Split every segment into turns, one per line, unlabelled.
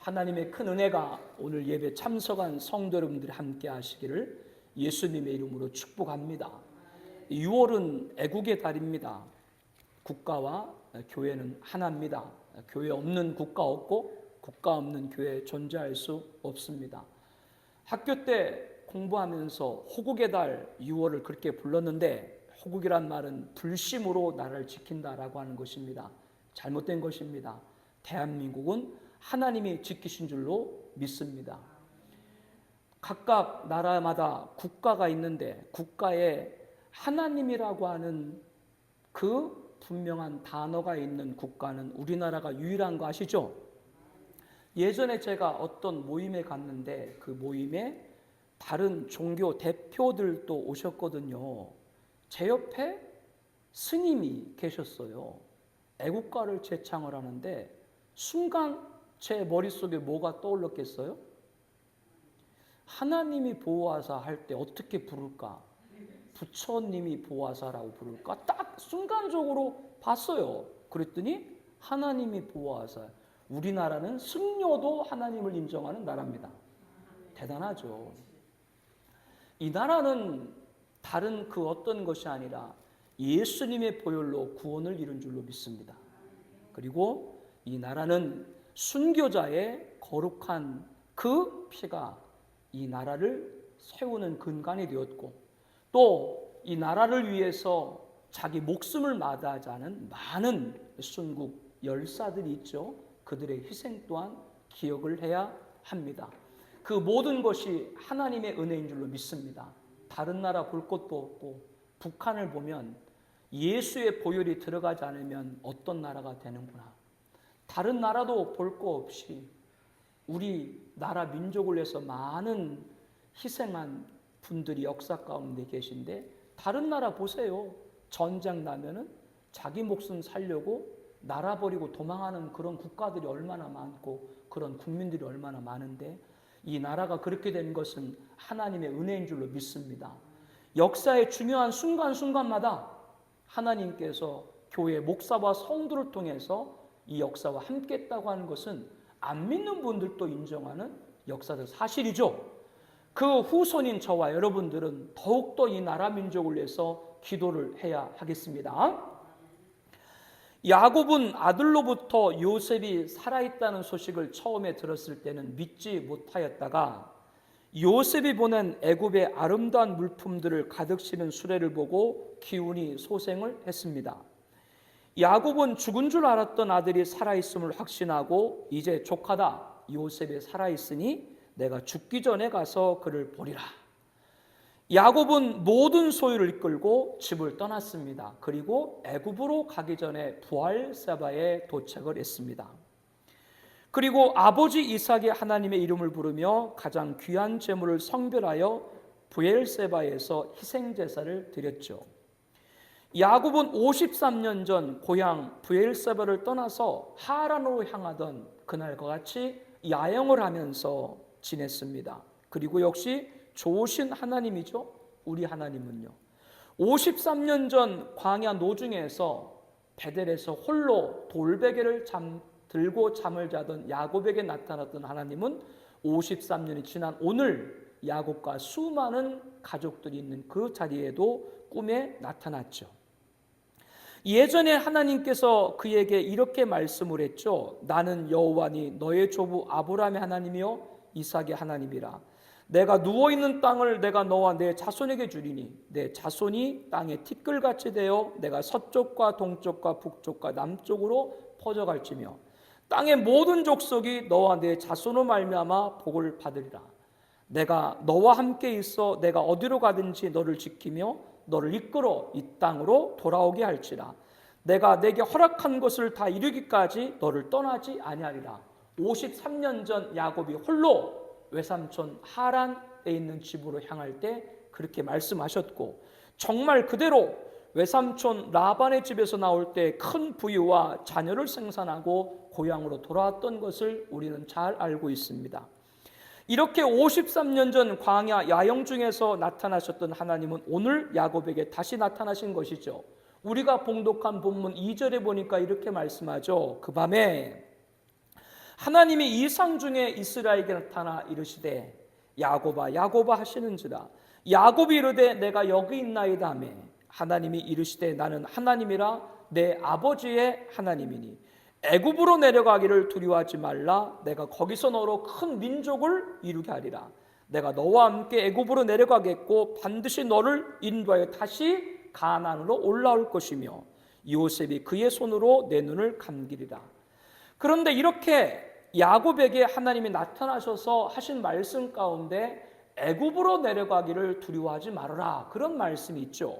하나님의 큰 은혜가 오늘 예배 참석한 성도 여러분들이 함께 하시기를 예수님의 이름으로 축복합니다. 6월은 애국의 달입니다. 국가와 교회는 하나입니다. 교회 없는 국가 없고 국가 없는 교회 존재할 수 없습니다. 학교 때 공부하면서 호국의 달 6월을 그렇게 불렀는데, 호국이란 말은 불심으로 나라를 지킨다라고 하는 것입니다. 잘못된 것입니다. 대한민국은 하나님이 지키신 줄로 믿습니다. 각각 나라마다 국가가 있는데 국가에 하나님이라고 하는 그 분명한 단어가 있는 국가는 우리나라가 유일한 거 아시죠? 예전에 제가 어떤 모임에 갔는데 그 모임에 다른 종교 대표들도 오셨거든요. 제 옆에 스님이 계셨어요. 애국가를 제창을 하는데 순간 제 머릿속에 뭐가 떠올랐겠어요? 하나님이 보호하사 할 때 어떻게 부를까? 부처님이 보호하사라고 부를까? 딱 순간적으로 봤어요. 그랬더니 하나님이 보호하사. 우리나라는 승려도 하나님을 인정하는 나라입니다. 대단하죠. 이 나라는 다른 그 어떤 것이 아니라 예수님의 보혈로 구원을 이룬 줄로 믿습니다. 그리고 이 나라는 순교자의 거룩한 그 피가 이 나라를 세우는 근간이 되었고, 또 이 나라를 위해서 자기 목숨을 마다하지 않은 많은 순국 열사들이 있죠. 그들의 희생 또한 기억을 해야 합니다. 그 모든 것이 하나님의 은혜인 줄로 믿습니다. 다른 나라 볼 것도 없고 북한을 보면 예수의 보혈이 들어가지 않으면 어떤 나라가 되는구나. 다른 나라도 볼 거 없이 우리 나라 민족을 위해서 많은 희생한 분들이 역사 가운데 계신데, 다른 나라 보세요. 전쟁 나면은 자기 목숨 살려고 나라 버리고 도망하는 그런 국가들이 얼마나 많고 그런 국민들이 얼마나 많은데, 이 나라가 그렇게 된 것은 하나님의 은혜인 줄로 믿습니다. 역사의 중요한 순간순간마다 하나님께서 교회 목사와 성도를 통해서 이 역사와 함께했다고 하는 것은 안 믿는 분들도 인정하는 역사적 사실이죠. 그 후손인 저와 여러분들은 더욱더 이 나라 민족을 위해서 기도를 해야 하겠습니다. 야곱은 아들로부터 요셉이 살아있다는 소식을 처음에 들었을 때는 믿지 못하였다가 요셉이 보낸 애굽의 아름다운 물품들을 가득 실은 수레를 보고 기운이 소생을 했습니다. 야곱은 죽은 줄 알았던 아들이 살아있음을 확신하고 이제 조카다, 요셉이 살아있으니 내가 죽기 전에 가서 그를 보리라. 야곱은 모든 소유를 이끌고 집을 떠났습니다. 그리고 애굽으로 가기 전에 부엘세바에 도착을 했습니다. 그리고 아버지 이삭이 하나님의 이름을 부르며 가장 귀한 제물을 성별하여 부엘세바에서 희생제사를 드렸죠. 야곱은 53년 전 고향 부엘세바를 떠나서 하란으로 향하던 그날과 같이 야영을 하면서 지냈습니다. 그리고 역시 좋으신 하나님이죠. 우리 하나님은요. 53년 전 광야 노중에서 베델에서 홀로 돌베개를 들고 잠을 자던 야곱에게 나타났던 하나님은 53년이 지난 오늘 야곱과 수많은 가족들이 있는 그 자리에도 꿈에 나타났죠. 예전에 하나님께서 그에게 이렇게 말씀을 했죠. 나는 여호와니 너의 조부 아브라함의 하나님이요 이삭의 하나님이라. 내가 누워있는 땅을 내가 너와 내 자손에게 주리니 내 자손이 땅에 티끌같이 되어 내가 서쪽과 동쪽과 북쪽과 남쪽으로 퍼져갈지며 땅의 모든 족속이 너와 내 자손으로 말미암아 복을 받으리라. 내가 너와 함께 있어 내가 어디로 가든지 너를 지키며 너를 이끌어 이 땅으로 돌아오게 할지라. 내가 내게 허락한 것을 다 이루기까지 너를 떠나지 아니하리라. 53년 전 야곱이 홀로 외삼촌 하란에 있는 집으로 향할 때 그렇게 말씀하셨고, 정말 그대로 외삼촌 라반의 집에서 나올 때 큰 부유와 자녀를 생산하고 고향으로 돌아왔던 것을 우리는 잘 알고 있습니다. 이렇게 53년 전 광야 야영 중에서 나타나셨던 하나님은 오늘 야곱에게 다시 나타나신 것이죠. 우리가 봉독한 본문 2절에 보니까 이렇게 말씀하죠. 그 밤에 하나님이 이상 중에 이스라엘에게 나타나 이르시되 야곱아 야곱아 하시는지라. 야곱이 이르되 내가 여기 있나이다 하매 하나님이 이르시되 나는 하나님이라 내 아버지의 하나님이니 애굽으로 내려가기를 두려워하지 말라. 내가 거기서 너로 큰 민족을 이루게 하리라. 내가 너와 함께 애굽으로 내려가겠고 반드시 너를 인도하여 다시 가나안으로 올라올 것이며 요셉이 그의 손으로 내 눈을 감기리라. 그런데 이렇게 야곱에게 하나님이 나타나셔서 하신 말씀 가운데 애굽으로 내려가기를 두려워하지 말아라, 그런 말씀이 있죠.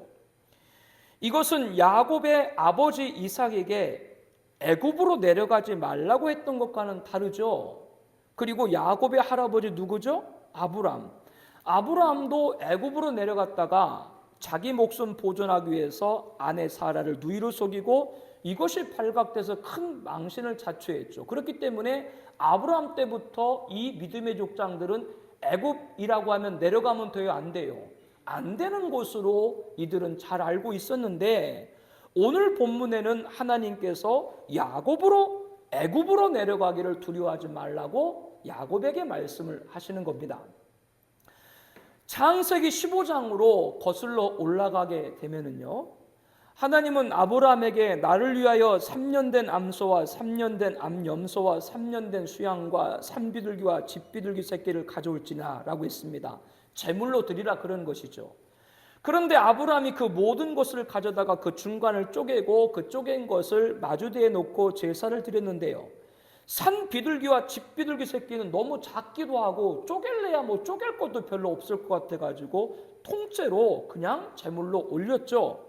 이것은 야곱의 아버지 이삭에게 애굽으로 내려가지 말라고 했던 것과는 다르죠. 그리고 야곱의 할아버지 누구죠? 아브람. 아브람도 애굽으로 내려갔다가 자기 목숨 보존하기 위해서 아내 사라를 누이로 속이고 이것이 발각돼서 큰 망신을 자초했죠. 그렇기 때문에 아브람 때부터 이 믿음의 족장들은 애굽이라고 하면 내려가면 돼요, 안 돼요? 안 되는 곳으로 이들은 잘 알고 있었는데 오늘 본문에는 하나님께서 야곱으로 애굽으로 내려가기를 두려워하지 말라고 야곱에게 말씀을 하시는 겁니다. 창세기 15장으로 거슬러 올라가게 되면은요, 하나님은 아브라함에게 나를 위하여 3년 된 암소와 3년 된 암염소와 3년 된 수양과 산비둘기와 집비둘기 새끼를 가져올지나 라고 했습니다. 제물로 드리라, 그런 것이죠. 그런데 아브라함이 그 모든 것을 가져다가 그 중간을 쪼개고 그 쪼갠 것을 마주대에 놓고 제사를 드렸는데요, 산 비둘기와 집 비둘기 새끼는 너무 작기도 하고 쪼갤래야 뭐 쪼갤 것도 별로 없을 것 같아가지고 통째로 그냥 제물로 올렸죠.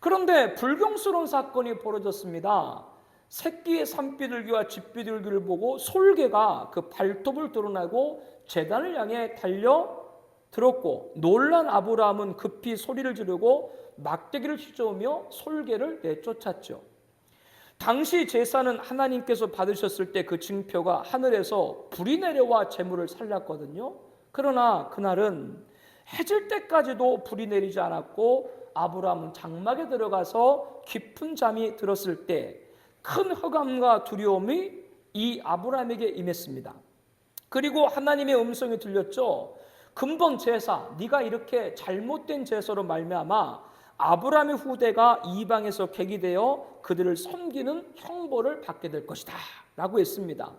그런데 불경스러운 사건이 벌어졌습니다. 새끼의 산 비둘기와 집 비둘기를 보고 솔개가 그 발톱을 드러내고 제단을 향해 달려 들었고 놀란 아브라함은 급히 소리를 지르고 막대기를 휘저으며 솔개를 내쫓았죠. 당시 제사는 하나님께서 받으셨을 때 그 징표가 하늘에서 불이 내려와 제물을 살랐거든요. 그러나 그날은 해질 때까지도 불이 내리지 않았고 아브라함은 장막에 들어가서 깊은 잠이 들었을 때 큰 흑암과 두려움이 이 아브라함에게 임했습니다. 그리고 하나님의 음성이 들렸죠. 근본 제사, 네가 이렇게 잘못된 제사로 말미암아 아브라함의 후대가 이방에서 객이되어 그들을 섬기는 형벌을 받게 될 것이다 라고 했습니다.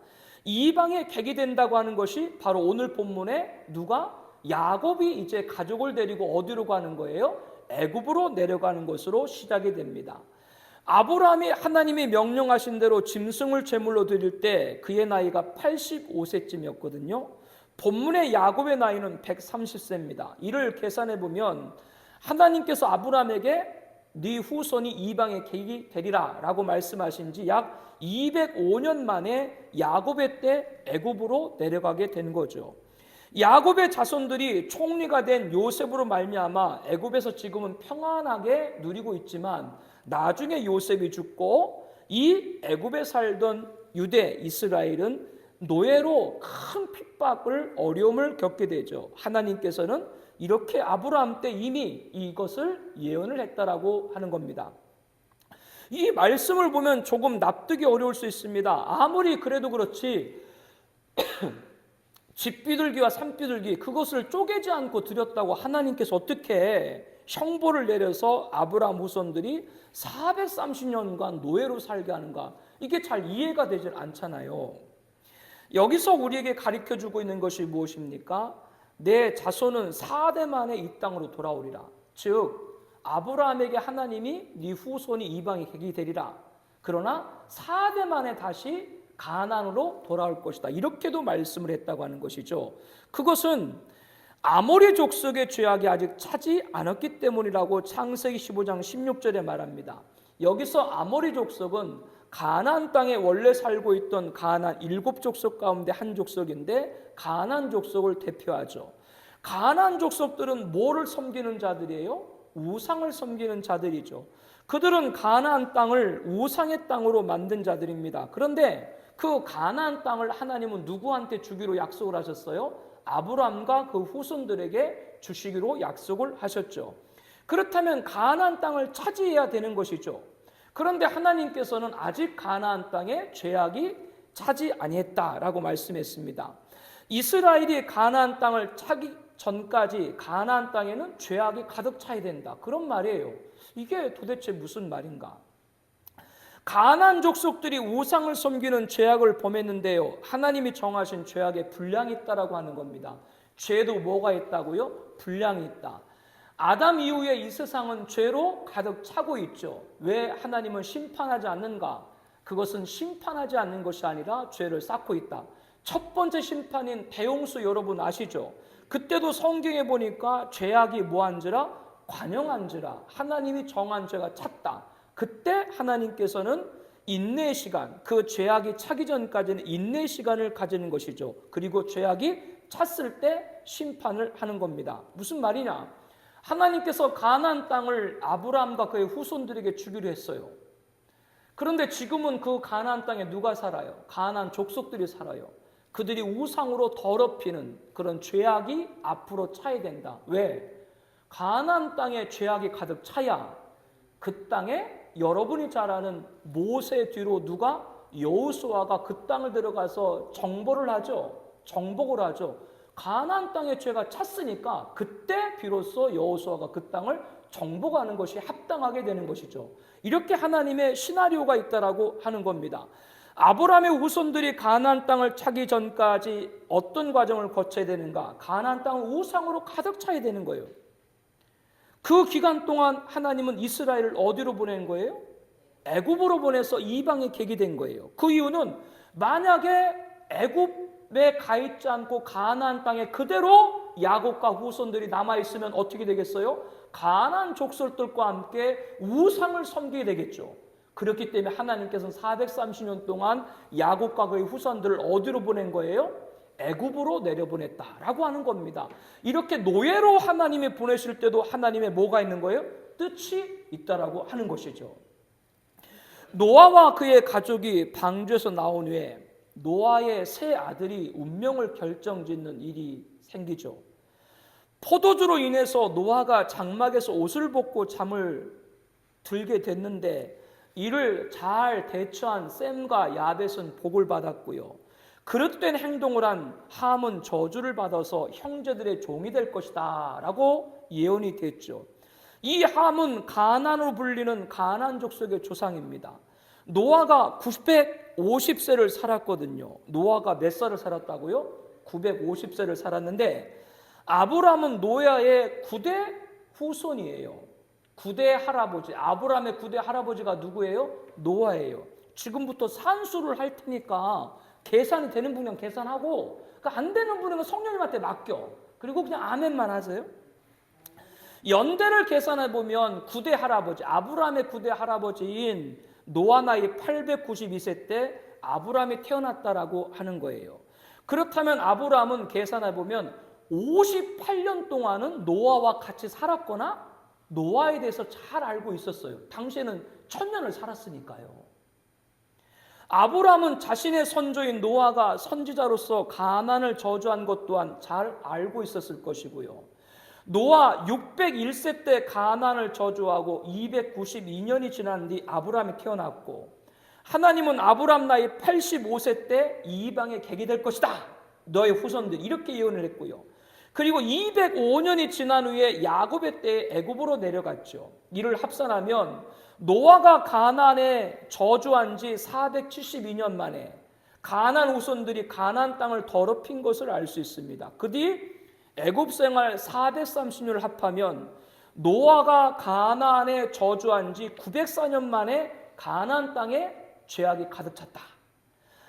이방에 객이 된다고 하는 것이 바로 오늘 본문에 누가? 야곱이 이제 가족을 데리고 어디로 가는 거예요? 애굽으로 내려가는 것으로 시작이 됩니다. 아브라함이 하나님이 명령하신 대로 짐승을 제물로 드릴 때 그의 나이가 85세쯤이었거든요. 본문의 야곱의 나이는 130세입니다. 이를 계산해 보면 하나님께서 아브라함에게 네 후손이 이방의 객이 되리라 라고 말씀하신 지 약 205년 만에 야곱의 때 애굽으로 내려가게 된 거죠. 야곱의 자손들이 총리가 된 요셉으로 말미암아 애굽에서 지금은 평안하게 누리고 있지만 나중에 요셉이 죽고 이 애굽에 살던 유대 이스라엘은 노예로 큰 핍박을 어려움을 겪게 되죠. 하나님께서는 이렇게 아브라함 때 이미 이것을 예언을 했다라고 하는 겁니다. 이 말씀을 보면 조금 납득이 어려울 수 있습니다. 아무리 그래도 그렇지 집비둘기와 산비둘기 그것을 쪼개지 않고 드렸다고 하나님께서 어떻게 형벌을 내려서 아브라함 후손들이 430년간 노예로 살게 하는가? 이게 잘 이해가 되질 않잖아요. 여기서 우리에게 가르쳐주고 있는 것이 무엇입니까? 내 자손은 4대 만에 이 땅으로 돌아오리라. 즉 아브라함에게 하나님이 네 후손이 이방의 객이 되리라. 그러나 4대 만에 다시 가나안으로 돌아올 것이다. 이렇게도 말씀을 했다고 하는 것이죠. 그것은 아모리 족속의 죄악이 아직 차지 않았기 때문이라고 창세기 15장 16절에 말합니다. 여기서 아모리 족속은 가나안 땅에 원래 살고 있던 가나안 7족속 가운데 한 족속인데 가나안 족속을 대표하죠. 가나안 족속들은 뭐를 섬기는 자들이에요? 우상을 섬기는 자들이죠. 그들은 가나안 땅을 우상의 땅으로 만든 자들입니다. 그런데 그 가나안 땅을 하나님은 누구한테 주기로 약속을 하셨어요? 아브라함과 그 후손들에게 주시기로 약속을 하셨죠. 그렇다면 가나안 땅을 차지해야 되는 것이죠. 그런데 하나님께서는 아직 가나안 땅에 죄악이 차지 아니했다라고 말씀했습니다. 이스라엘이 가나안 땅을 차기 전까지 가나안 땅에는 죄악이 가득 차야 된다, 그런 말이에요. 이게 도대체 무슨 말인가? 가나안 족속들이 우상을 섬기는 죄악을 범했는데요, 하나님이 정하신 죄악에 분량이 있다라고 하는 겁니다. 죄도 뭐가 있다고요? 분량이 있다. 아담 이후에 이 세상은 죄로 가득 차고 있죠. 왜 하나님은 심판하지 않는가? 그것은 심판하지 않는 것이 아니라 죄를 쌓고 있다. 첫 번째 심판인 대홍수 여러분 아시죠? 그때도 성경에 보니까 죄악이 뭐한지라? 관영한지라. 하나님이 정한 죄가 찼다. 그때 하나님께서는 인내의 시간, 그 죄악이 차기 전까지는 인내의 시간을 가지는 것이죠. 그리고 죄악이 찼을 때 심판을 하는 겁니다. 무슨 말이냐? 하나님께서 가나안 땅을 아브라함과 그의 후손들에게 주기로 했어요. 그런데 지금은 그 가나안 땅에 누가 살아요? 가나안 족속들이 살아요. 그들이 우상으로 더럽히는 그런 죄악이 앞으로 차야 된다. 왜? 가나안 땅에 죄악이 가득 차야 그 땅에 여러분이 잘 아는 모세 뒤로 누가? 여호수아가 그 땅을 들어가서 정복을 하죠. 가나안 땅의 죄가 찼으니까 그때 비로소 여호수아가 그 땅을 정복하는 것이 합당하게 되는 것이죠. 이렇게 하나님의 시나리오가 있다라고 하는 겁니다. 아브라함의 후손들이 가나안 땅을 차기 전까지 어떤 과정을 거쳐야 되는가? 가나안 땅은 우상으로 가득 차야 되는 거예요. 그 기간 동안 하나님은 이스라엘을 어디로 보낸 거예요? 애굽으로 보내서 이방에 개게 된 거예요. 그 이유는 만약에 애굽에 가 있지 않고 가나안 땅에 그대로 야곱과 후손들이 남아 있으면 어떻게 되겠어요? 가나안 족속들과 함께 우상을 섬기게 되겠죠. 그렇기 때문에 하나님께서는 430년 동안 야곱과 그의 후손들을 어디로 보낸 거예요? 애굽으로 내려보냈다라고 하는 겁니다. 이렇게 노예로 하나님이 보내실 때도 하나님의 뭐가 있는 거예요? 뜻이 있다라고 하는 것이죠. 노아와 그의 가족이 방주에서 나온 후에 노아의 세 아들이 운명을 결정짓는 일이 생기죠. 포도주로 인해서 노아가 장막에서 옷을 벗고 잠을 들게 됐는데 이를 잘 대처한 셈과 야벳은 복을 받았고요. 그릇된 행동을 한 함은 저주를 받아서 형제들의 종이 될 것이다 라고 예언이 됐죠. 이 함은 가나안으로 불리는 가나안 족속의 조상입니다. 노아가 950세를 살았거든요. 노아가 몇 살을 살았다고요? 950세를 살았는데 아브라함은 노아의 9대 후손이에요. 9대 할아버지, 아브라함의 9대 할아버지가 누구예요? 노아예요. 지금부터 산수를 할 테니까 계산이 되는 분은 계산하고 안 되는 분은 성령님한테 맡겨. 그리고 그냥 아멘만 하세요. 연대를 계산해 보면 9대 할아버지, 아브라함의 9대 할아버지인 노아 나이 892세 때 아브라함이 태어났다라고 하는 거예요. 그렇다면 아브라함은 계산해 보면 58년 동안은 노아와 같이 살았거나 노아에 대해서 잘 알고 있었어요. 당시에는 1000년을 살았으니까요. 아브라함은 자신의 선조인 노아가 선지자로서 가나안을 저주한 것 또한 잘 알고 있었을 것이고요. 노아 601세 때 가나안을 저주하고 292년이 지난 뒤 아브라함이 태어났고 하나님은 아브라함 나이 85세 때 이방에 개게 될 것이다. 너의 후손들 이렇게 예언을 했고요. 그리고 205년이 지난 후에 야곱의 때에 애굽으로 내려갔죠. 이를 합산하면 노아가 가나안에 저주한 지 472년 만에 가나안 후손들이 가나안 땅을 더럽힌 것을 알 수 있습니다. 그 뒤 애굽 생활 430년을 합하면 노아가 가나안에 저주한 지 904년 만에 가나안 땅에 죄악이 가득 찼다.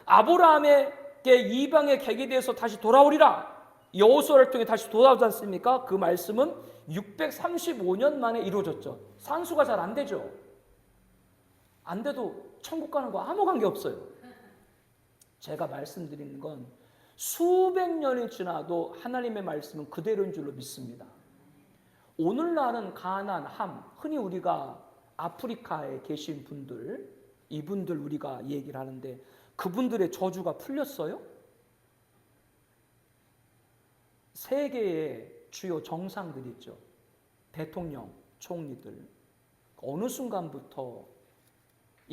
아브라함에게 이방의 객이 되어서 다시 돌아오리라. 여호수아를 통해 다시 돌아오지 않습니까? 그 말씀은 635년 만에 이루어졌죠. 산수가 잘 안 되죠. 안 돼도 천국 가는 거 아무 관계 없어요. 제가 말씀드리는 건 수백 년이 지나도 하나님의 말씀은 그대로인 줄로 믿습니다. 오늘날은 가나안, 함, 흔히 우리가 아프리카에 계신 분들, 이분들 우리가 얘기를 하는데 그분들의 저주가 풀렸어요? 세계의 주요 정상들 있죠. 대통령, 총리들. 어느 순간부터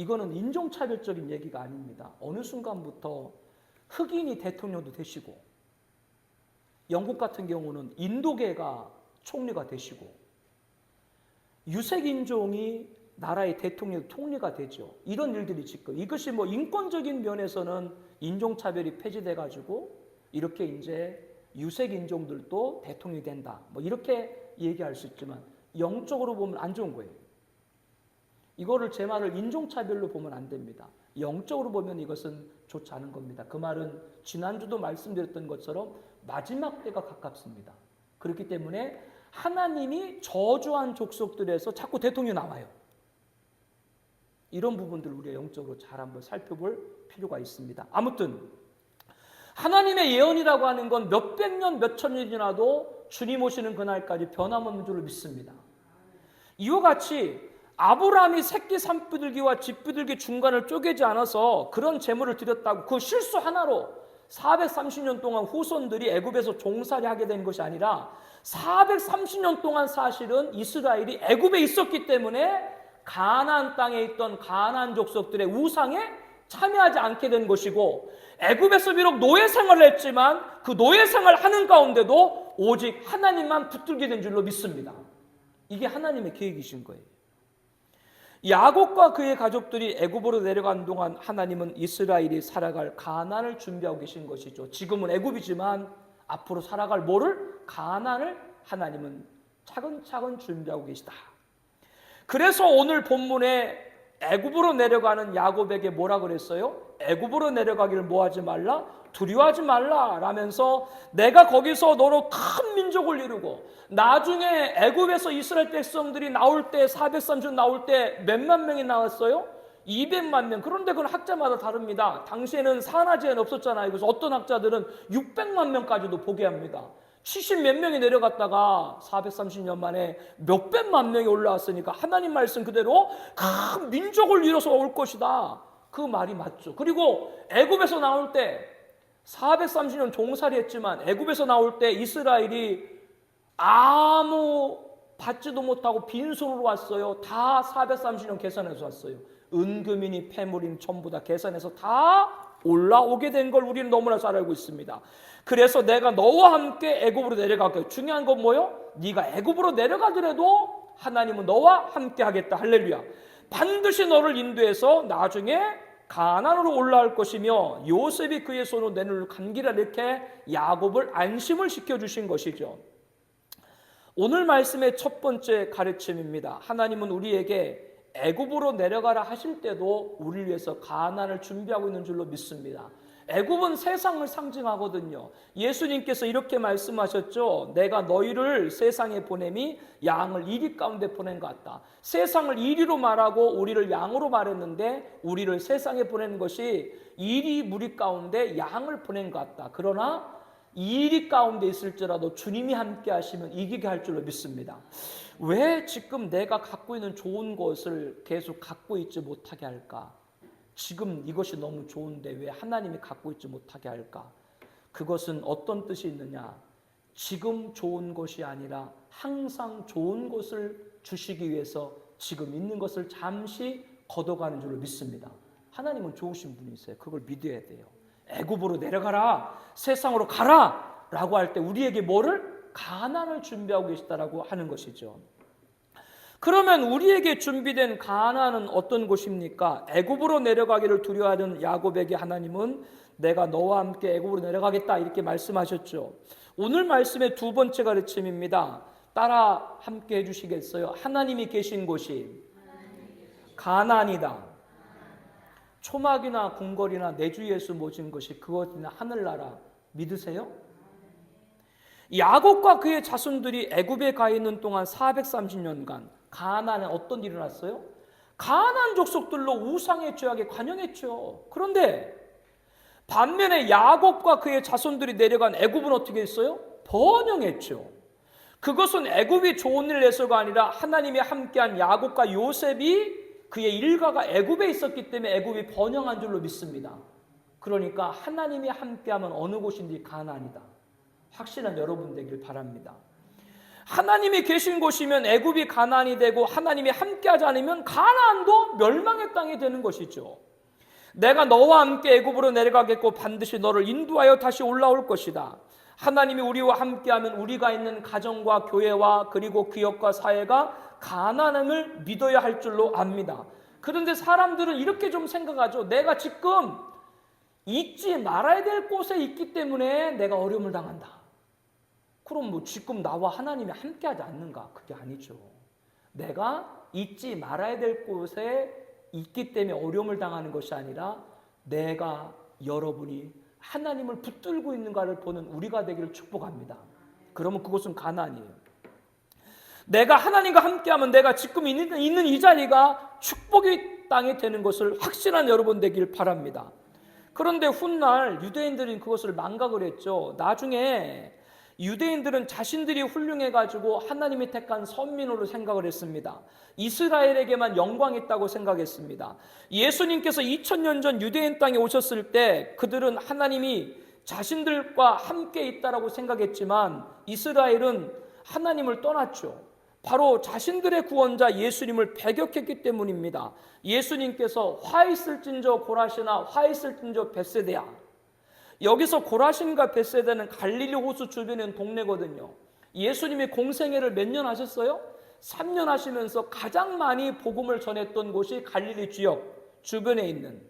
이거는 인종차별적인 얘기가 아닙니다. 어느 순간부터 흑인이 대통령도 되시고, 영국 같은 경우는 인도계가 총리가 되시고, 유색인종이 나라의 대통령, 총리가 되죠. 이런 일들이 지금, 이것이 뭐 인권적인 면에서는 인종차별이 폐지돼가지고 이렇게 이제 유색인종들도 대통령이 된다, 뭐 이렇게 얘기할 수 있지만 영적으로 보면 안 좋은 거예요. 이거를 제 말을 인종차별로 보면 안 됩니다. 영적으로 보면 이것은 좋지 않은 겁니다. 그 말은 지난주도 말씀드렸던 것처럼 마지막 때가 가깝습니다. 그렇기 때문에 하나님이 저주한 족속들에서 자꾸 대통령이 나와요. 이런 부분들을 우리가 영적으로 잘 한번 살펴볼 필요가 있습니다. 아무튼 하나님의 예언이라고 하는 건 몇백 년, 몇천 년이 지나도 주님 오시는 그날까지 변함없는 줄을 믿습니다. 이와 같이 아브라함이 새끼 산비둘기와 집비둘기 중간을 쪼개지 않아서 그런 제물을 드렸다고 그 실수 하나로 430년 동안 후손들이 애굽에서 종살이 하게 된 것이 아니라 430년 동안 사실은 이스라엘이 애굽에 있었기 때문에 가나안 땅에 있던 가나안 족속들의 우상에 참여하지 않게 된 것이고, 애굽에서 비록 노예 생활을 했지만 그 노예 생활을 하는 가운데도 오직 하나님만 붙들게 된 줄로 믿습니다. 이게 하나님의 계획이신 거예요. 야곱과 그의 가족들이 애굽으로 내려간 동안 하나님은 이스라엘이 살아갈 가나안을 준비하고 계신 것이죠. 지금은 애굽이지만 앞으로 살아갈 뭐를? 가나안을 하나님은 차근차근 준비하고 계시다. 그래서 오늘 본문에 애굽으로 내려가는 야곱에게 뭐라 그랬어요? 애굽으로 내려가기를 뭐하지 말라? 두려워하지 말라 라면서 내가 거기서 너로 큰 민족을 이루고, 나중에 애굽에서 이스라엘 백성들이 나올 때 430 나올 때 몇만 명이 나왔어요? 200만 명. 그런데 그건 학자마다 다릅니다. 당시에는 산하제한 없었잖아요. 그래서 어떤 학자들은 600만 명까지도 보게 합니다. 70 몇 명이 내려갔다가 430년 만에 몇백만 명이 올라왔으니까 하나님 말씀 그대로 큰 민족을 이뤄서 올 것이다. 그 말이 맞죠. 그리고 애굽에서 나올 때 430년 종살이 했지만 애굽에서 나올 때 이스라엘이 아무 받지도 못하고 빈손으로 왔어요. 다 430년 계산해서 왔어요. 은금이니 폐물이니 전부 다 계산해서 다 올라오게 된 걸 우리는 너무나 잘 알고 있습니다. 그래서 내가 너와 함께 애굽으로 내려갈게. 중요한 건 뭐요? 네가 애굽으로 내려가더라도 하나님은 너와 함께 하겠다. 할렐루야. 반드시 너를 인도해서 나중에 가나안으로 올라올 것이며 요셉이 그의 손으로 내 눈을 감기라, 이렇게 야곱을 안심을 시켜주신 것이죠. 오늘 말씀의 첫 번째 가르침입니다. 하나님은 우리에게 애굽으로 내려가라 하실 때도 우리를 위해서 가나안을 준비하고 있는 줄로 믿습니다. 애굽은 세상을 상징하거든요. 예수님께서 이렇게 말씀하셨죠. 내가 너희를 세상에 보냄이 양을 이리 가운데 보낸 것 같다. 세상을 이리로 말하고 우리를 양으로 말했는데 우리를 세상에 보낸 것이 이리 무리 가운데 양을 보낸 것 같다. 그러나 이리 가운데 있을지라도 주님이 함께 하시면 이기게 할 줄로 믿습니다. 왜 지금 내가 갖고 있는 좋은 것을 계속 갖고 있지 못하게 할까? 지금 이것이 너무 좋은데 왜 하나님이 갖고 있지 못하게 할까? 그것은 어떤 뜻이 있느냐? 지금 좋은 것이 아니라 항상 좋은 것을 주시기 위해서 지금 있는 것을 잠시 걷어가는 줄로 믿습니다. 하나님은 좋으신 분이세요. 그걸 믿어야 돼요. 애굽으로 내려가라, 세상으로 가라 라고 할 때 우리에게 뭐를? 가나안을 준비하고 계시다라고 하는 것이죠. 그러면 우리에게 준비된 가나안은 어떤 곳입니까? 애굽으로 내려가기를 두려워하는 야곱에게 하나님은 내가 너와 함께 애굽으로 내려가겠다 이렇게 말씀하셨죠. 오늘 말씀의 두 번째 가르침입니다. 따라 함께 해주시겠어요? 하나님이 계신 곳이 가나안이다. 초막이나 궁궐이나 내 주 예수 모신 것이 그것이나 하늘나라 믿으세요? 야곱과 그의 자손들이 애굽에 가 있는 동안 430년간 가나안에 어떤 일이 일어났어요? 가나안 족속들로 우상의 죄악에 관영했죠. 그런데 반면에 야곱과 그의 자손들이 내려간 애굽은 어떻게 했어요? 번영했죠. 그것은 애굽이 좋은 일을 해서가 아니라 하나님이 함께한 야곱과 요셉이 그의 일가가 애굽에 있었기 때문에 애굽이 번영한 줄로 믿습니다. 그러니까 하나님이 함께하면 어느 곳인지 가나안이다. 확실한 여러분 되길 바랍니다. 하나님이 계신 곳이면 애굽이 가나안이 되고 하나님이 함께하지 않으면 가나안도 멸망의 땅이 되는 것이죠. 내가 너와 함께 애굽으로 내려가겠고 반드시 너를 인도하여 다시 올라올 것이다. 하나님이 우리와 함께하면 우리가 있는 가정과 교회와 그리고 기업과 사회가 가난함을 믿어야 할 줄로 압니다. 그런데 사람들은 이렇게 좀 생각하죠. 내가 지금 잊지 말아야 될 곳에 있기 때문에 내가 어려움을 당한다. 그럼 뭐 지금 나와 하나님이 함께하지 않는가? 그게 아니죠. 내가 잊지 말아야 될 곳에 있기 때문에 어려움을 당하는 것이 아니라 내가 여러분이 하나님을 붙들고 있는가를 보는 우리가 되기를 축복합니다. 그러면 그것은 가나안이에요. 내가 하나님과 함께하면 내가 지금 있는 이 자리가 축복의 땅이 되는 것을 확신한 여러분 되길 바랍니다. 그런데 훗날 유대인들은 그것을 망각을 했죠. 나중에 유대인들은 자신들이 훌륭해가지고 하나님이 택한 선민으로 생각을 했습니다. 이스라엘에게만 영광이 있다고 생각했습니다. 예수님께서 2000년 전 유대인 땅에 오셨을 때 그들은 하나님이 자신들과 함께 있다라고 생각했지만 이스라엘은 하나님을 떠났죠. 바로 자신들의 구원자 예수님을 배격했기 때문입니다. 예수님께서 화 있을진저 고라시나 화 있을진저 벳세대야. 여기서 고라신과 벳세다는 갈릴리 호수 주변에 있는 동네거든요. 예수님이 공생애를 몇 년 하셨어요? 3년 하시면서 가장 많이 복음을 전했던 곳이 갈릴리 지역 주변에 있는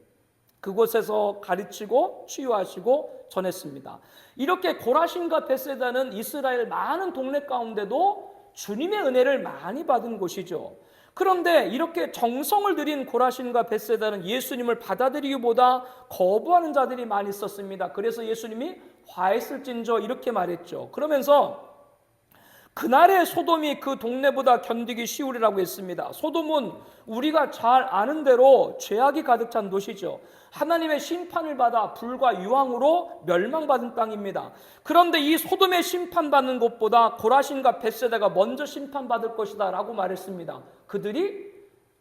그곳에서 가르치고 치유하시고 전했습니다. 이렇게 고라신과 벳세다는 이스라엘 많은 동네 가운데도 주님의 은혜를 많이 받은 곳이죠. 그런데 이렇게 정성을 들인 고라신과 벳세다는 예수님을 받아들이기보다 거부하는 자들이 많이 있었습니다. 그래서 예수님이 화했을진저 이렇게 말했죠. 그러면서 그날의 소돔이 그 동네보다 견디기 쉬우리라고 했습니다. 소돔은 우리가 잘 아는 대로 죄악이 가득 찬 도시죠. 하나님의 심판을 받아 불과 유황으로 멸망받은 땅입니다. 그런데 이 소돔의 심판받는 것보다 고라신과 벳세다가 먼저 심판받을 것이다 라고 말했습니다. 그들이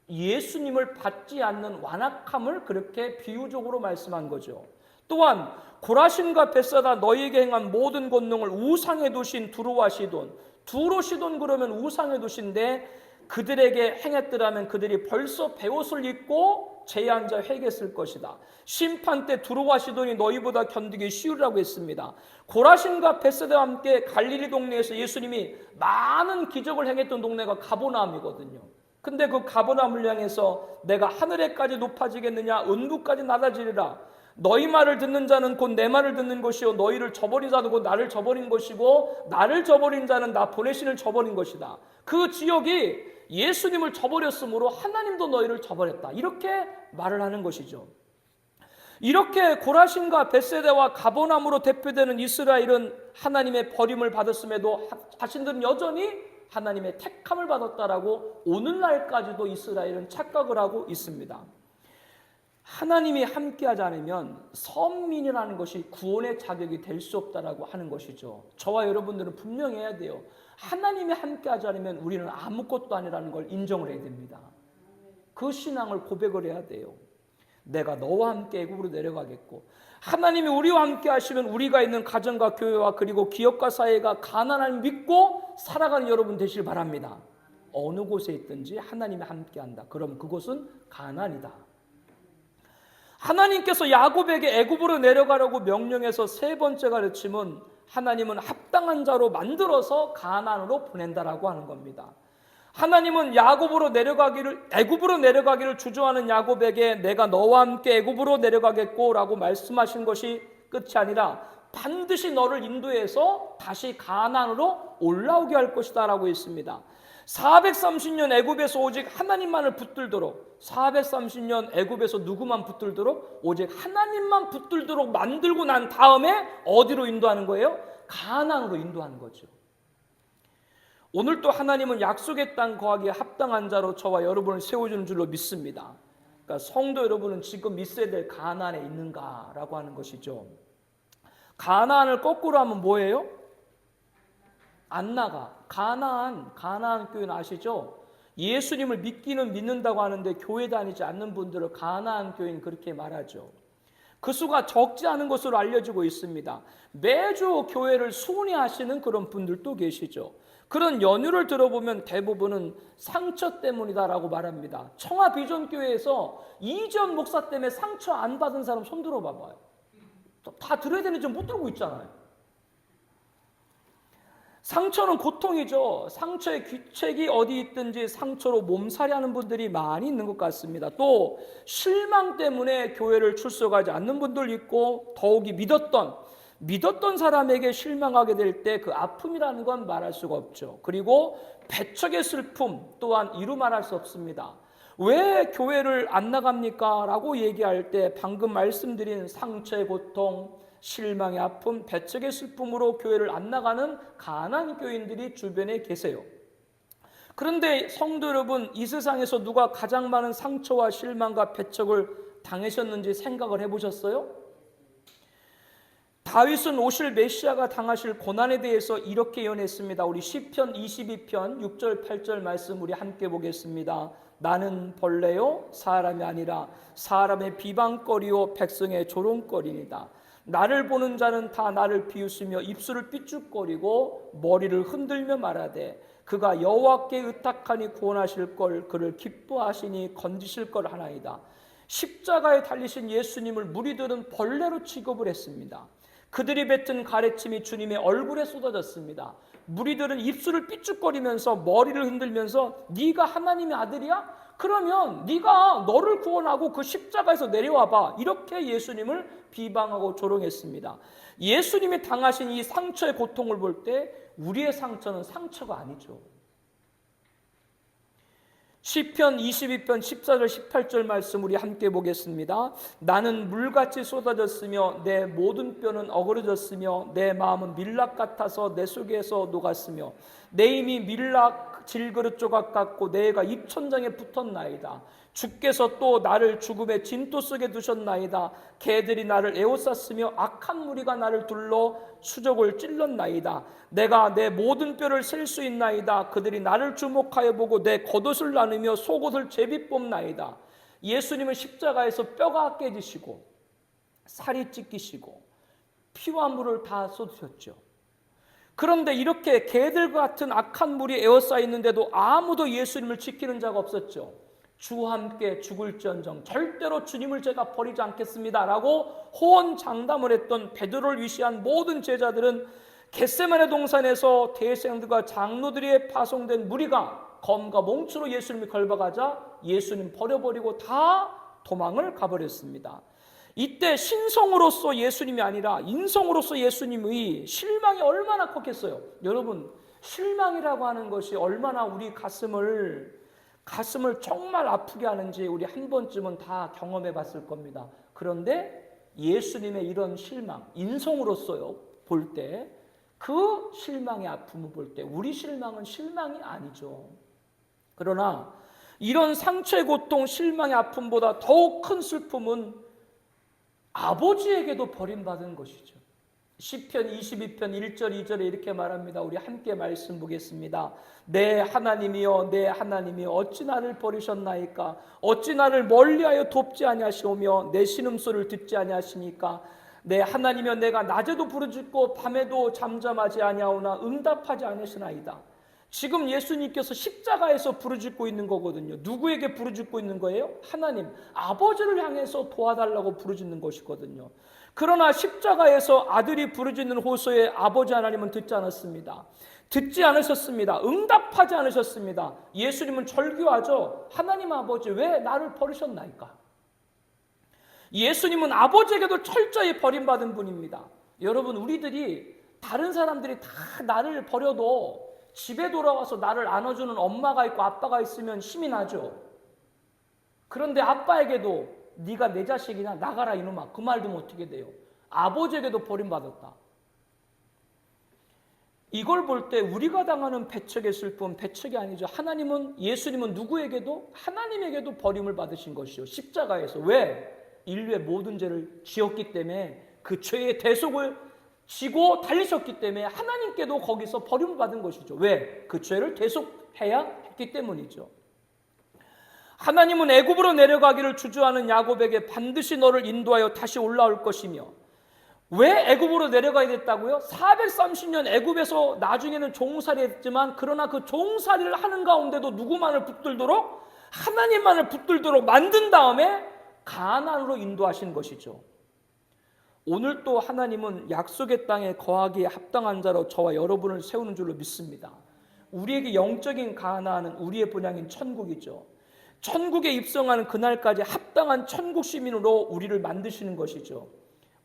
예수님을 받지 않는 완악함을 그렇게 비유적으로 말씀한 거죠. 또한 고라신과 벳세다 너희에게 행한 모든 권능을 우상에 두신 두로와 시돈, 두로 시돈 그러면 우상에 두신데 그들에게 행했더라면 그들이 벌써 베옷을 입고 제에 앉아 회개했을 것이다. 심판 때 두로와 시돈이 너희보다 견디기 쉬우리라고 했습니다. 고라신과 벳세다와 함께 갈릴리 동네에서 예수님이 많은 기적을 행했던 동네가 가버나움이거든요. 근데 그 가버나움을 향해서 내가 하늘에까지 높아지겠느냐 은부까지 낮아지리라. 너희 말을 듣는 자는 곧 내 말을 듣는 것이요 너희를 저버린 자는 곧 나를 저버린 것이고 나를 저버린 자는 나 보내신을 저버린 것이다. 그 지역이 예수님을 저버렸으므로 하나님도 너희를 저버렸다. 이렇게 말을 하는 것이죠. 이렇게 고라신과 벳세다와 가버나움으로 대표되는 이스라엘은 하나님의 버림을 받았음에도 자신들은 여전히 하나님의 택함을 받았다라고 오늘날까지도 이스라엘은 착각을 하고 있습니다. 하나님이 함께하지 않으면 선민이라는 것이 구원의 자격이 될 수 없다라고 하는 것이죠. 저와 여러분들은 분명히 해야 돼요. 하나님이 함께하지 않으면 우리는 아무것도 아니라는 걸 인정을 해야 됩니다. 그 신앙을 고백을 해야 돼요. 내가 너와 함께 애굽으로 내려가겠고 하나님이 우리와 함께 하시면 우리가 있는 가정과 교회와 그리고 기업과 사회가 가난함을 믿고 살아가는 여러분 되시길 바랍니다. 어느 곳에 있든지 하나님이 함께한다. 그럼 그곳은 가난이다. 하나님께서 야곱에게 애굽으로 내려가라고 명령해서 세 번째 가르침은 하나님은 합당한 자로 만들어서 가나안으로 보낸다라고 하는 겁니다. 하나님은 애굽으로 내려가기를 주저하는 야곱에게 내가 너와 함께 애굽으로 내려가겠고 라고 말씀하신 것이 끝이 아니라 반드시 너를 인도해서 다시 가나안으로 올라오게 할 것이다 라고 했습니다. 430년 애굽에서 오직 하나님만을 붙들도록 430년 애굽에서 누구만 붙들도록 오직 하나님만 붙들도록 만들고 난 다음에 어디로 인도하는 거예요? 가나안으로 인도하는 거죠. 오늘 또 하나님은 약속의 땅 거하기에 합당한 자로 저와 여러분을 세워주는 줄로 믿습니다. 그러니까 성도 여러분은 지금 있어야 될 가나안에 있는가라고 하는 것이죠. 가나안을 거꾸로 하면 뭐예요? 안 나가. 가나안 교회는 아시죠? 예수님을 믿기는 믿는다고 하는데 교회 다니지 않는 분들을 가나안 교회는 그렇게 말하죠. 그 수가 적지 않은 것으로 알려지고 있습니다. 매주 교회를 순회하시는 그런 분들도 계시죠. 그런 연유를 들어보면 대부분은 상처 때문이다라고 말합니다. 청하 비전교회에서 이전 목사 때문에 상처 안 받은 사람 손 들어봐봐요. 다 들어야 되는지 못 들고 있잖아요. 상처는 고통이죠. 상처의 귀책이 어디 있든지 상처로 몸살이하는 분들이 많이 있는 것 같습니다. 또 실망 때문에 교회를 출석하지 않는 분들 있고, 더욱이 믿었던 사람에게 실망하게 될 때 그 아픔이라는 건 말할 수가 없죠. 그리고 배척의 슬픔 또한 이루 말할 수 없습니다. 왜 교회를 안 나갑니까? 라고 얘기할 때 방금 말씀드린 상처의 고통, 실망의 아픔, 배척의 슬픔으로 교회를 안 나가는 가난한 교인들이 주변에 계세요. 그런데 성도 여러분, 이 세상에서 누가 가장 많은 상처와 실망과 배척을 당하셨는지 생각을 해보셨어요? 다윗은 오실 메시아가 당하실 고난에 대해서 이렇게 예언했습니다. 우리 시편 22편 6절 8절 말씀 우리 함께 보겠습니다. 나는 벌레요 사람이 아니라 사람의 비방거리요 백성의 조롱거리니다. 나를 보는 자는 다 나를 비웃으며 입술을 삐죽거리고 머리를 흔들며 말하되 그가 여호와께 의탁하니 구원하실 걸 그를 기뻐하시니 건지실 걸 하나이다. 십자가에 달리신 예수님을 무리들은 벌레로 취급을 했습니다. 그들이 뱉은 가래침이 주님의 얼굴에 쏟아졌습니다. 무리들은 입술을 삐죽거리면서 머리를 흔들면서 네가 하나님의 아들이야? 그러면 네가 너를 구원하고 그 십자가에서 내려와봐. 이렇게 예수님을 비방하고 조롱했습니다. 예수님이 당하신 이 상처의 고통을 볼 때 우리의 상처는 상처가 아니죠. 시편 22편 14절 18절 말씀 우리 함께 보겠습니다. 나는 물같이 쏟아졌으며 내 모든 뼈는 어그러졌으며 내 마음은 밀락 같아서 내 속에서 녹았으며 내 힘이 밀락 질그릇 조각 같고 내가 입천장에 붙었나이다. 주께서 또 나를 죽음의 진토 속에 두셨나이다. 개들이 나를 에워쌌으며 악한 무리가 나를 둘러 수족을 찔렀나이다. 내가 내 모든 뼈를 셀 수 있나이다. 그들이 나를 주목하여 보고 내 겉옷을 나누며 속옷을 제비 뽑나이다. 예수님은 십자가에서 뼈가 깨지시고 살이 찢기시고 피와 물을 다 쏟으셨죠. 그런데 이렇게 개들 같은 악한 물이 에워싸 있는데도 아무도 예수님을 지키는 자가 없었죠. 주와 함께 죽을지언정 절대로 주님을 제가 버리지 않겠습니다 라고 호언장담을 했던 베드로를 위시한 모든 제자들은 겟세마네 동산에서 대생들과 장로들이 파송된 무리가 검과 몽추로 예수님을 걸박하자 예수님 버려버리고 다 도망을 가버렸습니다. 이때 신성으로서 예수님이 아니라 인성으로서 예수님의 실망이 얼마나 컸겠어요. 여러분, 실망이라고 하는 것이 얼마나 우리 가슴을 정말 아프게 하는지 우리 한 번쯤은 다 경험해 봤을 겁니다. 그런데 예수님의 이런 실망, 인성으로서요 볼 때 그 실망의 아픔을 볼 때 우리 실망은 실망이 아니죠. 그러나 이런 상처의 고통, 실망의 아픔보다 더욱 큰 슬픔은 아버지에게도 버림받은 것이죠. 시편 22편 1절 2절에 이렇게 말합니다. 우리 함께 말씀 보겠습니다. 내 하나님이여 내 하나님이여 어찌 나를 버리셨나이까? 어찌 나를 멀리하여 돕지 아니하시오며 내 신음소리를 듣지 아니하시니까? 내 하나님이여 내가 낮에도 부르짖고 밤에도 잠잠하지 아니하오나 응답하지 않으시나이다. 지금 예수님께서 십자가에서 부르짖고 있는 거거든요. 누구에게 부르짖고 있는 거예요? 하나님, 아버지를 향해서 도와달라고 부르짖는 것이거든요. 그러나 십자가에서 아들이 부르짖는 호소에 아버지 하나님은 듣지 않았습니다. 듣지 않으셨습니다. 응답하지 않으셨습니다. 예수님은 절규하죠. 하나님 아버지 왜 나를 버리셨나이까? 예수님은 아버지에게도 철저히 버림받은 분입니다. 여러분, 우리들이 다른 사람들이 다 나를 버려도 집에 돌아와서 나를 안아주는 엄마가 있고 아빠가 있으면 힘이 나죠. 그런데 아빠에게도 네가 내 자식이냐 나가라 이놈아 그 말도 어떻게 돼요. 아버지에게도 버림받았다. 이걸 볼 때 우리가 당하는 배척의 슬픔, 배척이 아니죠. 예수님은 누구에게도 하나님에게도 버림을 받으신 것이요. 십자가에서. 왜? 인류의 모든 죄를 지었기 때문에 그 죄의 대속을 지고 달리셨기 때문에 하나님께도 거기서 버림받은 것이죠. 왜? 그 죄를 대속해야 했기 때문이죠. 하나님은 애굽으로 내려가기를 주저하는 야곱에게 반드시 너를 인도하여 다시 올라올 것이며, 왜 애굽으로 내려가야 됐다고요? 430년 애굽에서 나중에는 종살이 했지만, 그러나 그 종살이를 하는 가운데도 누구만을 붙들도록? 하나님만을 붙들도록 만든 다음에 가나안으로 인도하신 것이죠. 오늘 또 하나님은 약속의 땅에 거하기에 합당한 자로 저와 여러분을 세우는 줄로 믿습니다. 우리에게 영적인 가나안은 우리의 본향인 천국이죠. 천국에 입성하는 그날까지 합당한 천국 시민으로 우리를 만드시는 것이죠.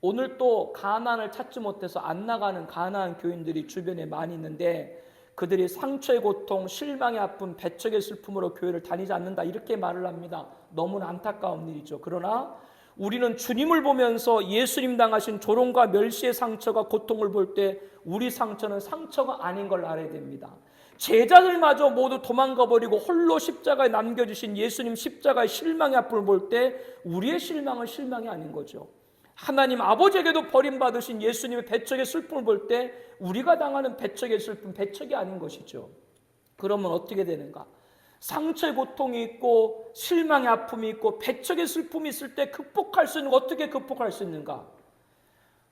오늘 또 가나안을 찾지 못해서 안 나가는 가나안 교인들이 주변에 많이 있는데, 그들이 상처의 고통, 실망의 아픔, 배척의 슬픔으로 교회를 다니지 않는다, 이렇게 말을 합니다. 너무나 안타까운 일이죠. 그러나 우리는 주님을 보면서 예수님 당하신 조롱과 멸시의 상처가 고통을 볼 때 우리 상처는 상처가 아닌 걸 알아야 됩니다. 제자들마저 모두 도망가 버리고 홀로 십자가에 남겨주신 예수님 십자가의 실망의 아픔을 볼 때 우리의 실망은 실망이 아닌 거죠. 하나님 아버지에게도 버림받으신 예수님의 배척의 슬픔을 볼 때 우리가 당하는 배척의 슬픔, 배척이 아닌 것이죠. 그러면 어떻게 되는가? 상처의 고통이 있고 실망의 아픔이 있고 배척의 슬픔이 있을 때 극복할 수 있는 거, 어떻게 극복할 수 있는가?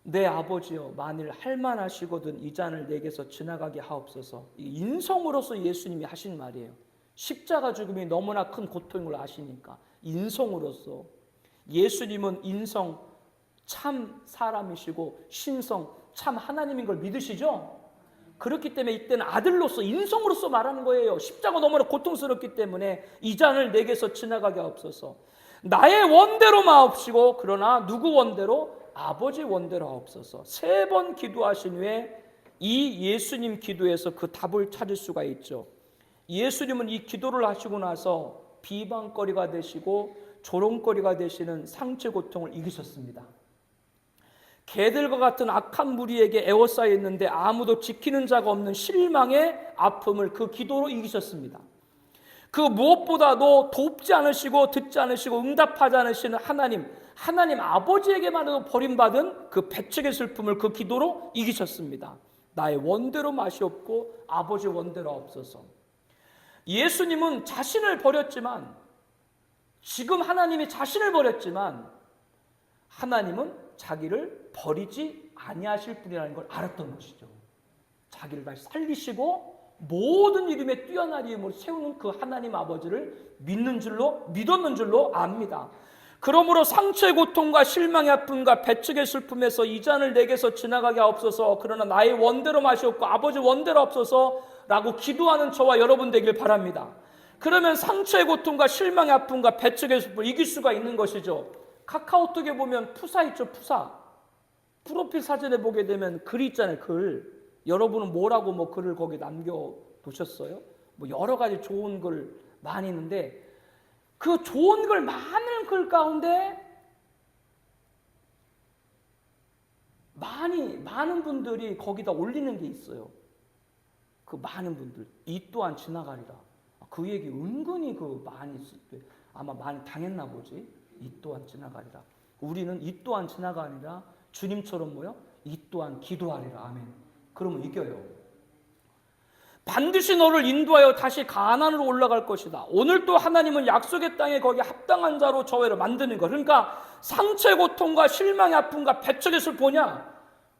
내 아버지여, 만일 할만하시거든 이 잔을 내게서 지나가게 하옵소서. 인성으로서 예수님이 하신 말이에요. 십자가 죽음이 너무나 큰 고통인 걸 아시니까 인성으로서. 예수님은 인성 참 사람이시고 신성 참 하나님인 걸 믿으시죠? 그렇기 때문에 이때는 아들로서 인성으로서 말하는 거예요. 십자가 너무나 고통스럽기 때문에 이 잔을 내게서 지나가게 하옵소서. 나의 원대로 마옵시고, 그러나 누구 원대로? 아버지 원대로 하옵소서. 3번 기도하신 후에 이 예수님 기도에서 그 답을 찾을 수가 있죠. 예수님은 이 기도를 하시고 나서 비방거리가 되시고 조롱거리가 되시는 상처 고통을 이기셨습니다. 개들과 같은 악한 무리에게 에워싸여 있는데 아무도 지키는 자가 없는 실망의 아픔을 그 기도로 이기셨습니다. 그 무엇보다도 돕지 않으시고 듣지 않으시고 응답하지 않으시는 하나님 아버지에게만으로 버림받은 그 배척의 슬픔을 그 기도로 이기셨습니다. 나의 원대로 마시옵고 아버지 원대로 없어서. 예수님은 자신을 버렸지만, 지금 하나님이 자신을 버렸지만 하나님은 자기를 버리지 아니하실 분이라는 걸 알았던 것이죠. 자기를 다시 살리시고 모든 이름에 뛰어난 이름으로 세우는 그 하나님 아버지를 믿었는 줄로 압니다. 그러므로 상처의 고통과 실망의 아픔과 배척의 슬픔에서 이 잔을 내게서 지나가게 하옵소서, 그러나 나의 원대로 마시옵고 아버지 원대로 없소서 라고 기도하는 저와 여러분 되길 바랍니다. 그러면 상처의 고통과 실망의 아픔과 배척의 슬픔을 이길 수가 있는 것이죠. 카카오톡에 보면 푸사 있죠, 푸사. 프로필 사진에 보게 되면 글이 있잖아요, 글. 여러분은 뭐라고 글을 거기 남겨두셨어요? 여러 가지 좋은 글 많이 있는데, 그 좋은 글, 많은 글 가운데 많은 분들이 거기다 올리는 게 있어요. 그 많은 분들, 이 또한 지나가리라. 그 얘기 은근히 많이 쓸 때 아마 많이 당했나 보지. 이 또한 지나가리라. 우리는 이 또한 지나가리라. 주님처럼 이 또한 기도하리라. 아멘. 그러면 이겨요. 반드시 너를 인도하여 다시 가나안으로 올라갈 것이다. 오늘 또 하나님은 약속의 땅에 거기 합당한 자로 저희를 만드는 것. 그러니까 상처의 고통과 실망의 아픔과 배척의 슬픔이냐,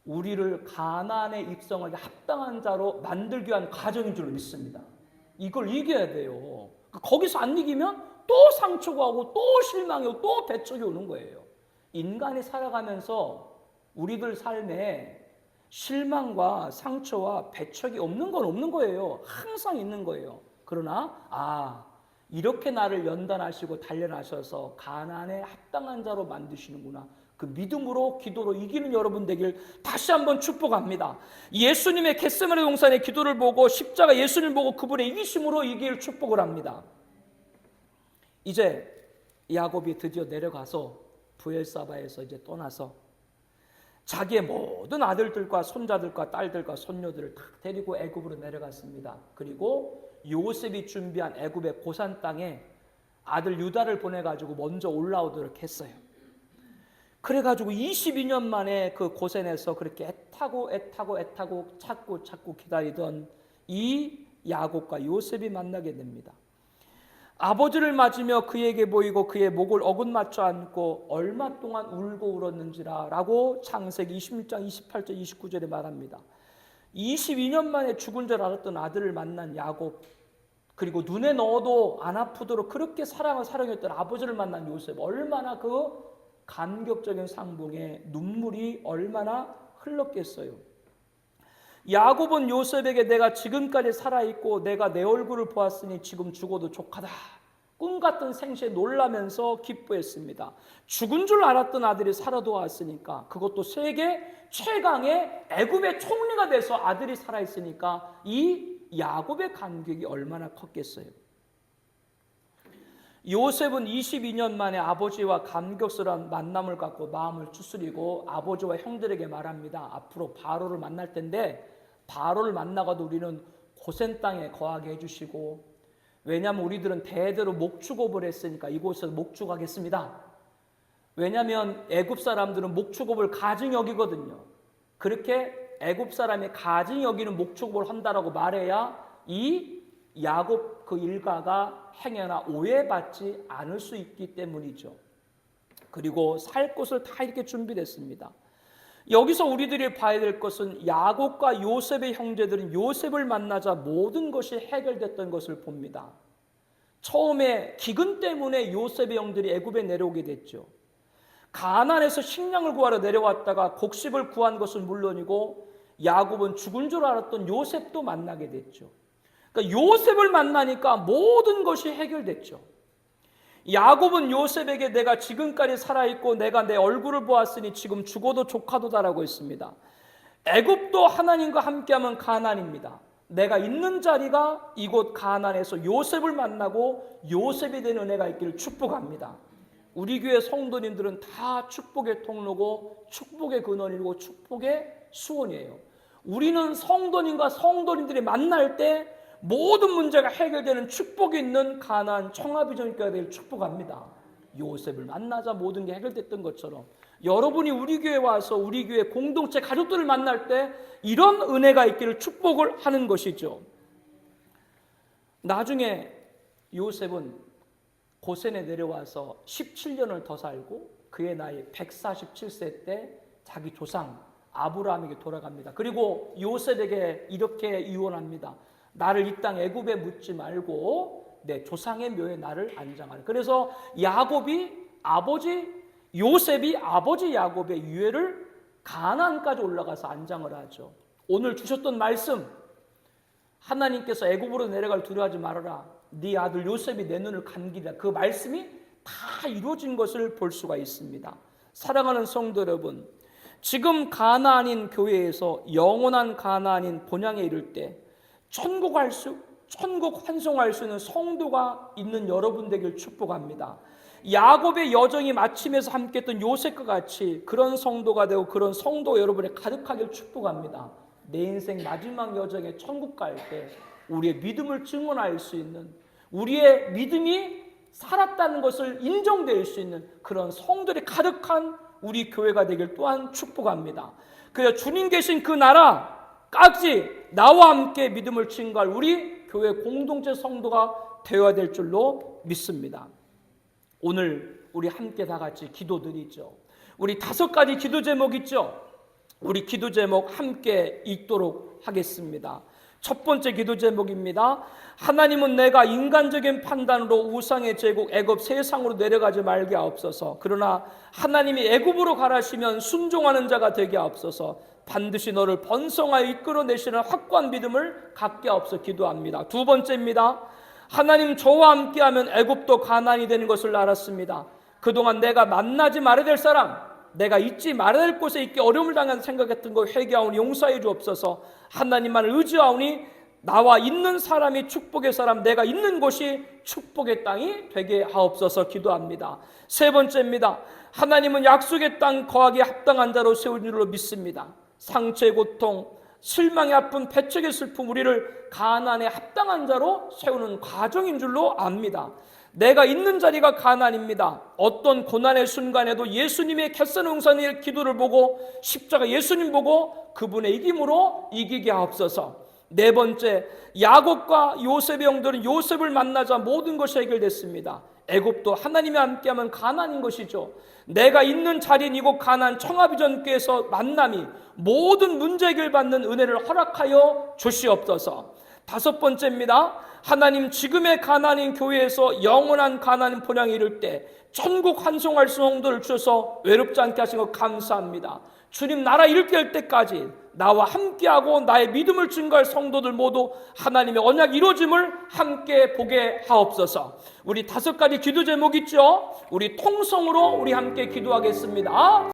우리를 가나안에 입성하게 합당한 자로 만들기 위한 과정인 줄 믿습니다. 이걸 이겨야 돼요. 거기서 안 이기면 또 상처가 오고 또 실망이 오고 또 배척이 오는 거예요. 인간이 살아가면서 우리들 삶에 실망과 상처와 배척이 없는 건 없는 거예요. 항상 있는 거예요. 그러나 이렇게 나를 연단하시고 단련하셔서 가나안에 합당한 자로 만드시는구나. 그 믿음으로 기도로 이기는 여러분 되길 다시 한번 축복합니다. 예수님의 겟세마네 동산의 기도를 보고 십자가 예수님을 보고 그분의 이기심으로 이길 축복을 합니다. 이제 야곱이 드디어 내려가서 브엘사바에서 이제 떠나서 자기의 모든 아들들과 손자들과 딸들과 손녀들을 다 데리고 애굽으로 내려갔습니다. 그리고 요셉이 준비한 애굽의 고산 땅에 아들 유다를 보내가지고 먼저 올라오도록 했어요. 그래가지고 22년 만에 그 고센에서 그렇게 애타고 찾고 기다리던 이 야곱과 요셉이 만나게 됩니다. 아버지를 맞으며 그에게 보이고 그의 목을 어긋맞춰 안고 얼마 동안 울고 울었는지라 라고 창세기 26장 28절 29절에 말합니다. 22년 만에 죽은 줄 알았던 아들을 만난 야곱, 그리고 눈에 넣어도 안 아프도록 그렇게 사랑했던 아버지를 만난 요셉, 얼마나 그 감격적인 상봉에 눈물이 얼마나 흘렀겠어요. 야곱은 요셉에게 내가 지금까지 살아있고 내가 내 얼굴을 보았으니 지금 죽어도 족하다, 꿈같은 생시에 놀라면서 기뻐했습니다. 죽은 줄 알았던 아들이 살아 돌아왔으니까, 그것도 세계 최강의 애굽의 총리가 돼서 아들이 살아있으니까 이 야곱의 감격이 얼마나 컸겠어요. 요셉은 22년 만에 아버지와 감격스러운 만남을 갖고 마음을 추스리고 아버지와 형들에게 말합니다. 앞으로 바로를 만날 텐데 바로를 만나가도 우리는 고센 땅에 거하게 해주시고, 왜냐하면 우리들은 대대로 목축업을 했으니까 이곳에서 목축하겠습니다. 왜냐하면 애굽 사람들은 목축업을 가증 여기거든요. 그렇게 애굽 사람이 가증 여기는 목축업을 한다라고 말해야 이 야곱 그 일가가 행여나 오해받지 않을 수 있기 때문이죠. 그리고 살 곳을 다 이렇게 준비했습니다. 여기서 우리들이 봐야 될 것은 야곱과 요셉의 형제들은 요셉을 만나자 모든 것이 해결됐던 것을 봅니다. 처음에 기근 때문에 요셉의 형들이 애굽에 내려오게 됐죠. 가나안에서 식량을 구하러 내려왔다가 곡식을 구한 것은 물론이고 야곱은 죽은 줄 알았던 요셉도 만나게 됐죠. 그러니까 요셉을 만나니까 모든 것이 해결됐죠. 야곱은 요셉에게 내가 지금까지 살아있고 내가 내 얼굴을 보았으니 지금 죽어도 족하도다라고 했습니다. 애굽도 하나님과 함께하면 가나안입니다. 내가 있는 자리가 이곳 가나안에서 요셉을 만나고 요셉이 된 은혜가 있기를 축복합니다. 우리 교회 성도님들은 다 축복의 통로고 축복의 근원이고 축복의 수원이에요. 우리는 성도님과 성도님들이 만날 때 모든 문제가 해결되는 축복이 있는 가나안 청아비전교회가 되길 축복합니다. 요셉을 만나자 모든 게 해결됐던 것처럼 여러분이 우리 교회에 와서 우리 교회 공동체 가족들을 만날 때 이런 은혜가 있기를 축복을 하는 것이죠. 나중에 요셉은 고센에 내려와서 17년을 더 살고 그의 나이 147세 때 자기 조상 아브라함에게 돌아갑니다. 그리고 요셉에게 이렇게 유언합니다. 나를 이 땅 애굽에 묻지 말고 내 조상의 묘에 나를 안장하라. 그래서 요셉이 아버지 야곱의 유해를 가나안까지 올라가서 안장을 하죠. 오늘 주셨던 말씀, 하나님께서 애굽으로 내려갈 두려워하지 말아라, 네 아들 요셉이 내 눈을 감기리라, 그 말씀이 다 이루어진 것을 볼 수가 있습니다. 사랑하는 성도 여러분, 지금 가나안인 교회에서 영원한 가나안인 본향에 이를 때 천국 환송할 수 있는 성도가 있는 여러분 되길 축복합니다. 야곱의 여정이 마침에서 함께했던 요셉과 같이 그런 성도가 되고 그런 성도 여러분의 가득하길 축복합니다. 내 인생 마지막 여정에 천국 갈 때 우리의 믿음을 증언할 수 있는, 우리의 믿음이 살았다는 것을 인정될 수 있는 그런 성도들이 가득한 우리 교회가 되길 또한 축복합니다. 그래서 주님 계신 그 나라까지 나와 함께 믿음을 증거할 우리 교회 공동체 성도가 되어야 될 줄로 믿습니다. 오늘 우리 함께 다 같이 기도드리죠. 우리 5가지 기도 제목 있죠. 우리 기도 제목 함께 읽도록 하겠습니다. 첫 번째 기도 제목입니다. 하나님은 내가 인간적인 판단으로 우상의 제국 애굽 세상으로 내려가지 말게 하옵소서. 그러나 하나님이 애굽으로 가라시면 순종하는 자가 되게 하옵소서. 반드시 너를 번성하여 이끌어내시는 확고한 믿음을 갖게 하옵소서 기도합니다. 두 번째입니다. 하나님 저와 함께하면 애굽도 가나안이 되는 것을 알았습니다. 그동안 내가 만나지 말아야 될 사람, 내가 잊지 말아야 될 곳에 있게 어려움을 당한 생각했던 거 회개하오니 용서해 주옵소서. 하나님만을 의지하오니 나와 있는 사람이 축복의 사람, 내가 있는 곳이 축복의 땅이 되게 하옵소서 기도합니다. 세 번째입니다. 하나님은 약속의 땅 거하기에 합당한 자로 세운 줄로 믿습니다. 상처의 고통, 실망의 아픔, 배척의 슬픔, 우리를 가나안에 합당한 자로 세우는 과정인 줄로 압니다. 내가 있는 자리가 가나안입니다. 어떤 고난의 순간에도 예수님의 겟세마네 기도를 보고 십자가 예수님 보고 그분의 이김으로 이기게 하옵소서. 네 번째, 야곱과 요셉의 형들은 요셉을 만나자 모든 것이 해결됐습니다. 애굽도 하나님이 함께하면 가나안인 것이죠. 내가 있는 자리인 이곳 가나안 청하비전교에서 만남이 모든 문제 해결받는 은혜를 허락하여 주시옵소서. 다섯 번째입니다. 하나님 지금의 가나안인 교회에서 영원한 가나안 본향에 이를 때 천국 환송할 성도를 주셔서 외롭지 않게 하신 것 감사합니다. 주님 나라 이르게 할 때까지 나와 함께하고 나의 믿음을 증거할 성도들 모두 하나님의 언약 이루어짐을 함께 보게 하옵소서. 우리 다섯 가지 기도 제목 있죠? 우리 통성으로 우리 함께 기도하겠습니다.